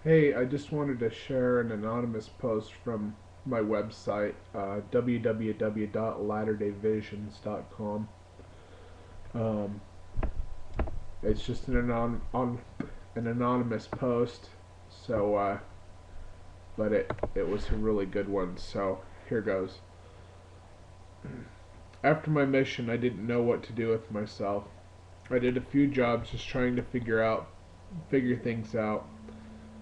Hey, I just wanted to share an anonymous post from my website, www.latterdayvisions.com. Um, it's just an anonymous post, so but it was a really good one. So here goes. After my mission, I didn't know what to do with myself. I did a few jobs just trying to figure things out.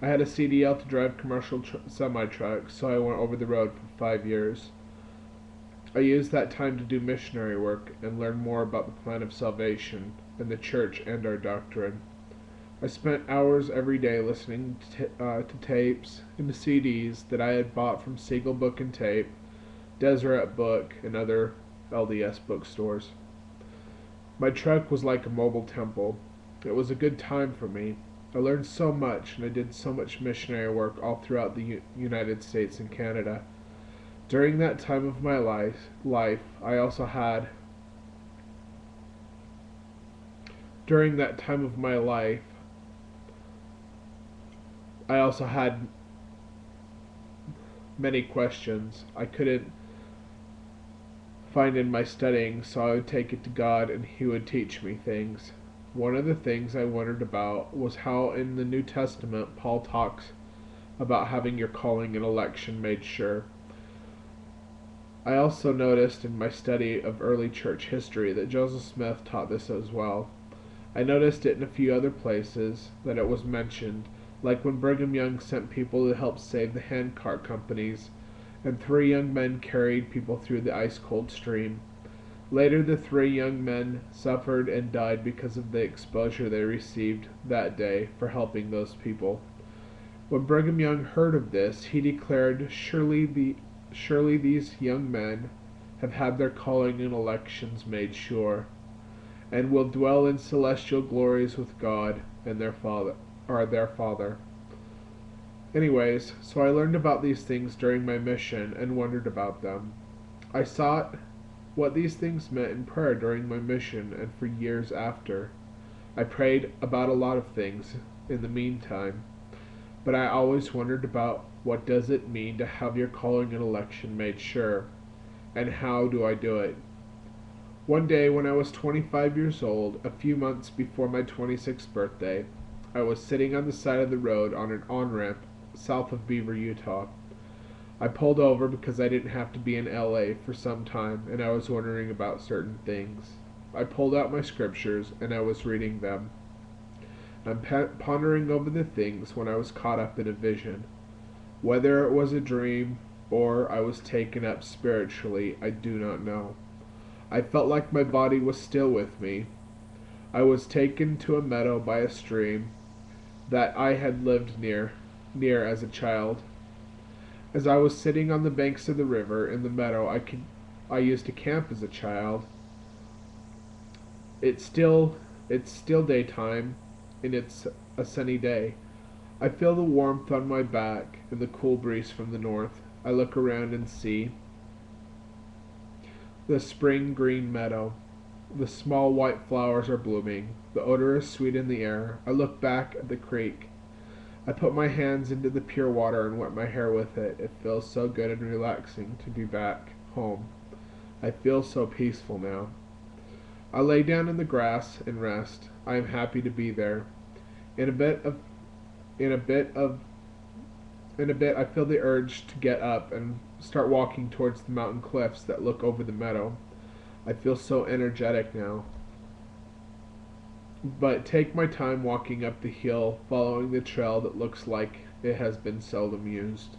I had a CDL to drive commercial semi trucks, so I went over the road for 5 years. I used that time to do missionary work and learn more about the plan of salvation and the church and our doctrine. I spent hours every day listening to tapes and to CDs that I had bought from Siegel Book and Tape, Deseret Book, and other LDS bookstores. My truck was like a mobile temple. It was a good time for me. I learned so much and I did so much missionary work all throughout the United States and Canada. During that time of my life, I also had during that time of my life, I also had many questions I couldn't find in my studying, so I would take it to God and He would teach me things. One of the things I wondered about was how in the New Testament Paul talks about having your calling and election made sure. I also noticed in my study of early church history that Joseph Smith taught this as well. I noticed it in a few other places that it was mentioned, like when Brigham Young sent people to help save the handcart companies, and 3 young men carried people through the ice-cold stream. Later, the 3 young men suffered and died because of the exposure they received that day for helping those people. When Brigham Young heard of this, he declared, Surely these young men have had their calling and elections made sure, and will dwell in celestial glories with God and their Father. Anyways, so I learned about these things during my mission and wondered about them. I sought what these things meant in prayer during my mission and for years after. I prayed about a lot of things in the meantime, but I always wondered about what does it mean to have your calling and election made sure, and how do I do it? One day when I was 25 years old, a few months before my 26th birthday, I was sitting on the side of the road on an on-ramp south of Beaver, Utah. I pulled over because I didn't have to be in LA for some time and I was wondering about certain things. I pulled out my scriptures and I was reading them. I'm pondering over the things when I was caught up in a vision. Whether it was a dream or I was taken up spiritually, I do not know. I felt like my body was still with me. I was taken to a meadow by a stream that I had lived near as a child. As I was sitting on the banks of the river in the meadow I used to camp as a child. It's still daytime and it's a sunny day. I feel the warmth on my back and the cool breeze from the north. I look around and see the spring green meadow. The small white flowers are blooming. The odor is sweet in the air. I look back at the creek. I put my hands into the pure water and wet my hair with it. It feels so good and relaxing to be back home. I feel so peaceful now. I lay down in the grass and rest. I am happy to be there. In a bit I feel the urge to get up and start walking towards the mountain cliffs that look over the meadow. I feel so energetic now. But take my time walking up the hill, following the trail that looks like it has been seldom used.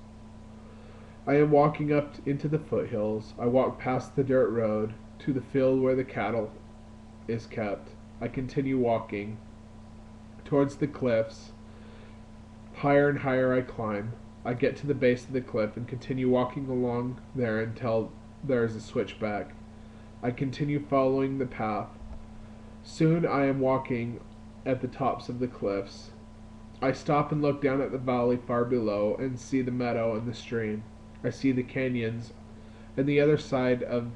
I am walking up into the foothills. I walk past the dirt road to the field where the cattle is kept. I continue walking towards the cliffs. Higher and higher I climb. I get to the base of the cliff and continue walking along there until there is a switchback. I continue following the path. Soon I am walking at the tops of the cliffs. I stop and look down at the valley far below and see the meadow and the stream. I see the canyons and the other hills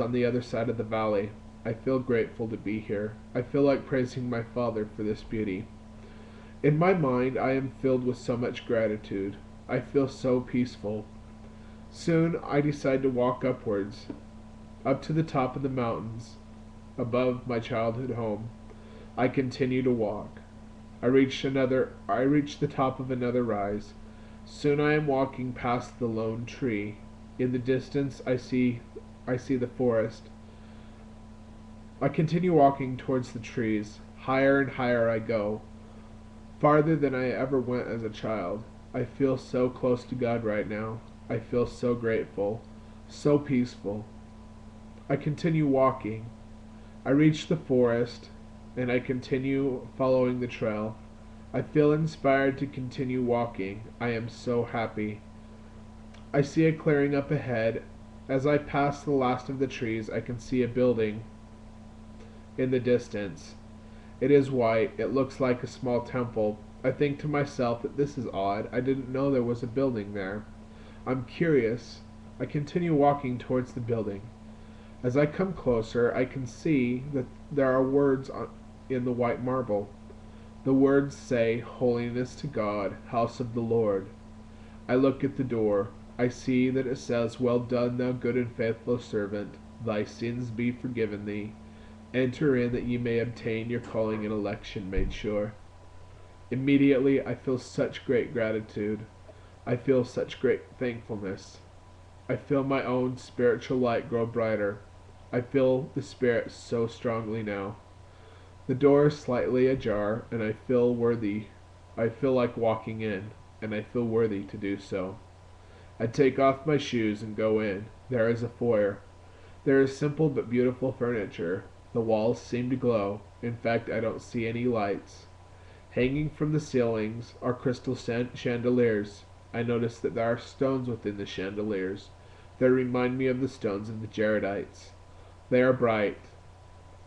on the other side of the valley. I feel grateful to be here. I feel like praising my Father for this beauty. In my mind, I am filled with so much gratitude. I feel so peaceful. Soon, I decide to walk upwards, up to the top of the mountains, above my childhood home. I continue to walk. I reach the top of another rise. Soon I am walking past the lone tree. In the distance I see the forest. I continue walking towards the trees. Higher and higher I go, farther than I ever went as a child. I feel so close to God right now. I feel so grateful, so peaceful. I continue walking. I reach the forest, and I continue following the trail. I feel inspired to continue walking. I am so happy. I see a clearing up ahead. As I pass the last of the trees, I can see a building in the distance. It is white. It looks like a small temple. I think to myself that this is odd. I didn't know there was a building there. I'm curious. I continue walking towards the building. As I come closer, I can see that there are words in the white marble. The words say, "Holiness to God, House of the Lord." I look at the door. I see that it says, "Well done, thou good and faithful servant. Thy sins be forgiven thee. Enter in that ye may obtain your calling and election made sure." Immediately, I feel such great gratitude. I feel such great thankfulness. I feel my own spiritual light grow brighter. I feel the Spirit so strongly now. The door is slightly ajar, and I feel worthy. I feel like walking in, and I feel worthy to do so. I take off my shoes and go in. There is a foyer. There is simple but beautiful furniture. The walls seem to glow. In fact, I don't see any lights. Hanging from the ceilings are crystal chandeliers. I notice that there are stones within the chandeliers. They remind me of the stones of the Jaredites. They are bright.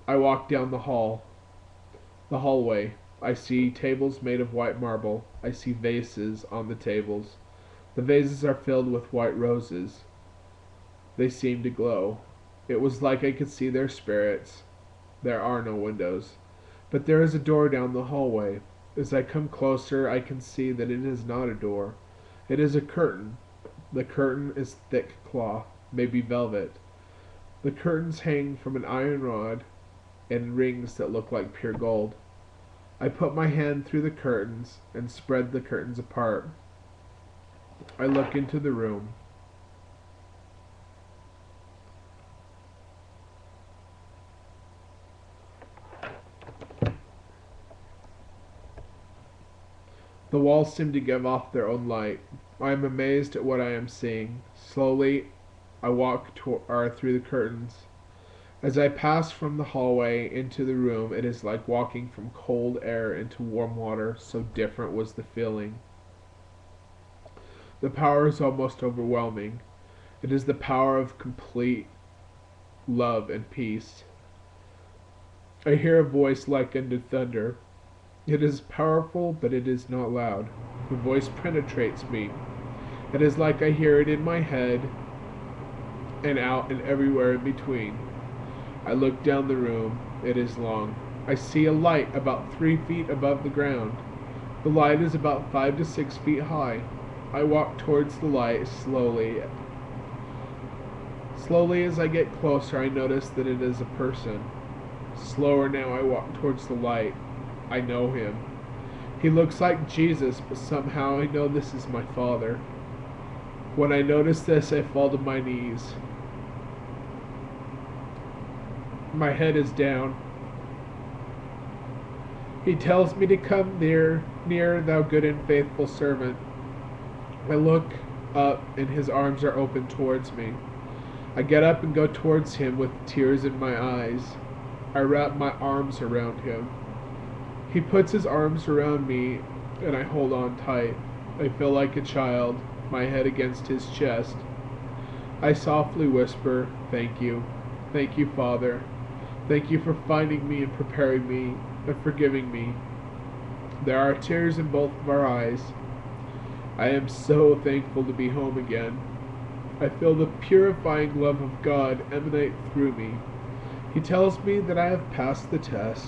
I walk down the hallway. I see tables made of white marble. I see vases on the tables. The vases are filled with white roses. They seem to glow. It was like I could see their spirits. There are no windows. But there is a door down the hallway. As I come closer, I can see that it is not a door. It is a curtain. The curtain is thick cloth, maybe velvet. The curtains hang from an iron rod and rings that look like pure gold. I put my hand through the curtains and spread the curtains apart. I look into the room. The walls seem to give off their own light. I am amazed at what I am seeing. Slowly, I walk through the curtains. As I pass from the hallway into the room, it is like walking from cold air into warm water, so different was the feeling. The power is almost overwhelming. It is the power of complete love and peace. I hear a voice like unto thunder. It is powerful, but it is not loud. The voice penetrates me. It is like I hear it in my head and out and everywhere in between. I look down the room. It is long. I see a light about 3 feet above the ground. The light is about 5 to 6 feet high. I walk towards the light slowly. Slowly as I get closer, I notice that it is a person. Slower now, I walk towards the light. I know him. He looks like Jesus, but somehow I know this is my Father. When I notice this, I fall to my knees. My head is down. He tells me to come near, thou good and faithful servant. I look up, and his arms are open towards me. I get up and go towards him with tears in my eyes. I wrap my arms around him. He puts his arms around me, and I hold on tight. I feel like a child, my head against his chest. I softly whisper, "Thank you. Thank you, Father. Thank you for finding me and preparing me and forgiving me." There are tears in both of our eyes. I am so thankful to be home again. I feel the purifying love of God emanate through me. He tells me that I have passed the test.